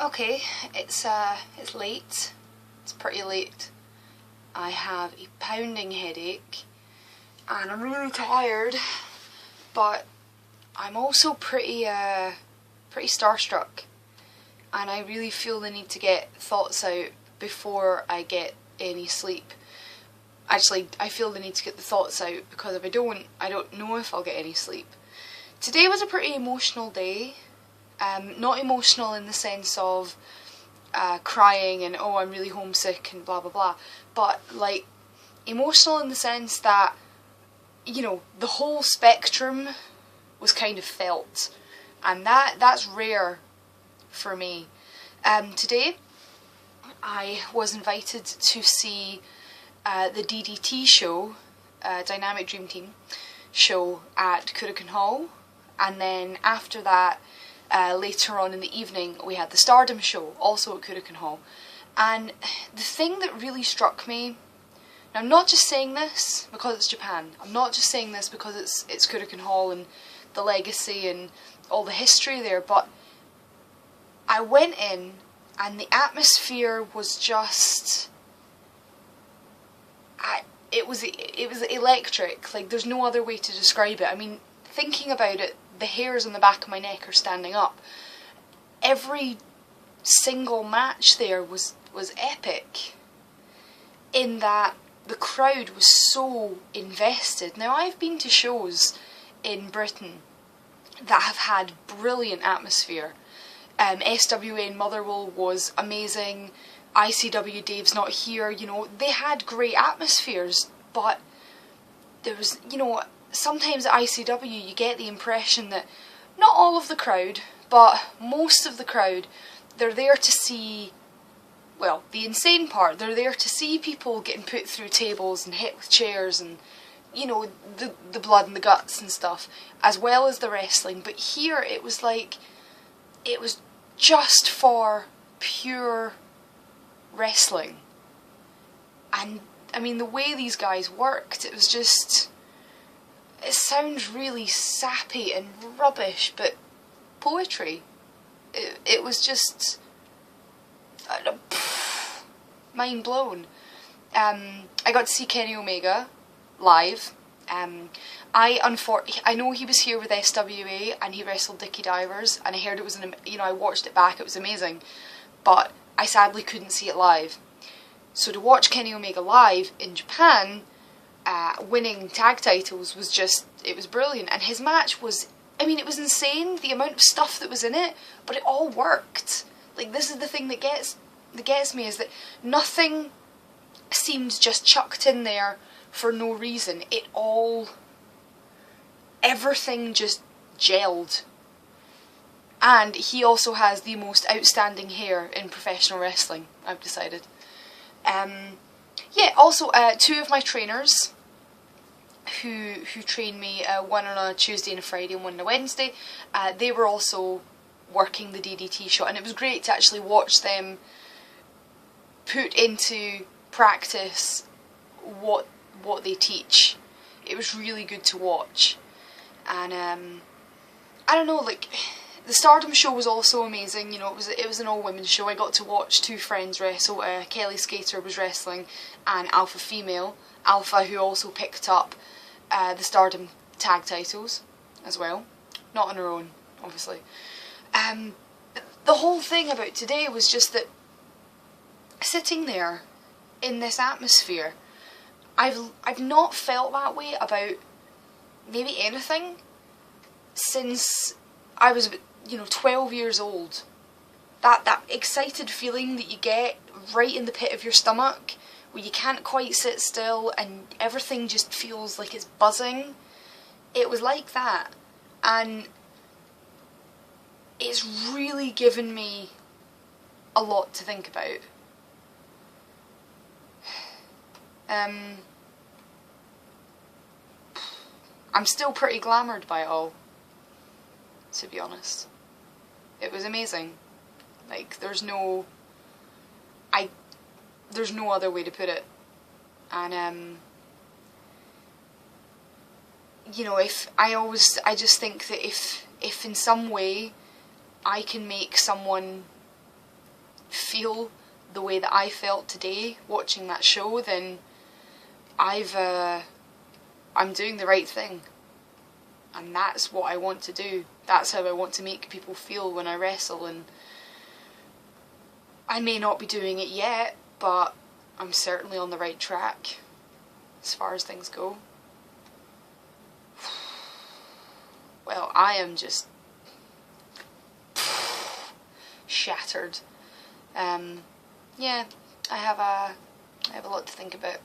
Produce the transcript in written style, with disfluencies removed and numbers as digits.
Okay, it's late. It's pretty late. I have a pounding headache and I'm really tired, but I'm also pretty starstruck, and I really feel the need to get thoughts out before I get any sleep. Actually, I feel the need to get the thoughts out because if I don't know if I'll get any sleep. Today was a pretty emotional day. Not emotional in the sense of crying and oh I'm really homesick and blah blah blah, but like emotional in the sense that, you know, the whole spectrum was kind of felt, and that's rare for me. Today I was invited to see the DDT show, Dynamic Dream Team show at Korakuen Hall, and then after that, later on in the evening, we had the Stardom show, also at Korakuen Hall. And the thing that really struck me, now I'm not just saying this because it's Japan, I'm not just saying this because it's Korakuen Hall and the legacy and all the history there, but I went in and the atmosphere was just, it was electric. Like, there's no other way to describe it. I mean, thinking about it, the hairs on the back of my neck are standing up. Every single match there was epic, in that the crowd was so invested. Now, I've been to shows in Britain that have had brilliant atmosphere. SWA in Motherwell was amazing. ICW Dave's Not Here, you know, they had great atmospheres, but there was, you know, sometimes at ICW you get the impression that not all of the crowd, but most of the crowd, they're there to see, well, the insane part, they're there to see people getting put through tables and hit with chairs and, you know, the blood and the guts and stuff, as well as the wrestling. But here it was like, it was just for pure wrestling. And I mean, the way these guys worked, it was just, it sounds really sappy and rubbish, but poetry. It was just mind blown. I got to see Kenny Omega live. I know he was here with SWA and he wrestled Dickie Divers, and I heard it was I watched it back, it was amazing, but I sadly couldn't see it live. So to watch Kenny Omega live in Japan, winning tag titles was just, it was brilliant. And his match was, I mean, it was insane, the amount of stuff that was in it, but it all worked. Like, this is the thing that gets me, is that nothing seemed just chucked in there for no reason. Everything just gelled. And he also has the most outstanding hair in professional wrestling, I've decided. Yeah, also two of my trainers who train me, one on a Tuesday and a Friday and one on a Wednesday, they were also working the DDT show, and it was great to actually watch them put into practice what they teach. It was really good to watch. And I don't know, like, the Stardom show was also amazing. You know, it was an all-women's show. I got to watch two friends wrestle. Kelly Skater was wrestling, and Alpha Female. Alpha, who also picked up the Stardom tag titles as well. Not on her own, obviously. The whole thing about today was just that, sitting there in this atmosphere, I've not felt that way about maybe anything since I was, 12 years old. That excited feeling that you get right in the pit of your stomach, where you can't quite sit still and everything just feels like it's buzzing. It was like that, and it's really given me a lot to think about. I'm still pretty glamoured by it all, to be honest. It was amazing. Like, there's no other way to put it. And I just think that if in some way I can make someone feel the way that I felt today watching that show, then I'm doing the right thing. And that's what I want to do. That's how I want to make people feel when I wrestle. And I may not be doing it yet, but I'm certainly on the right track as far as things go. Well, I am just shattered. Yeah, I have a lot to think about.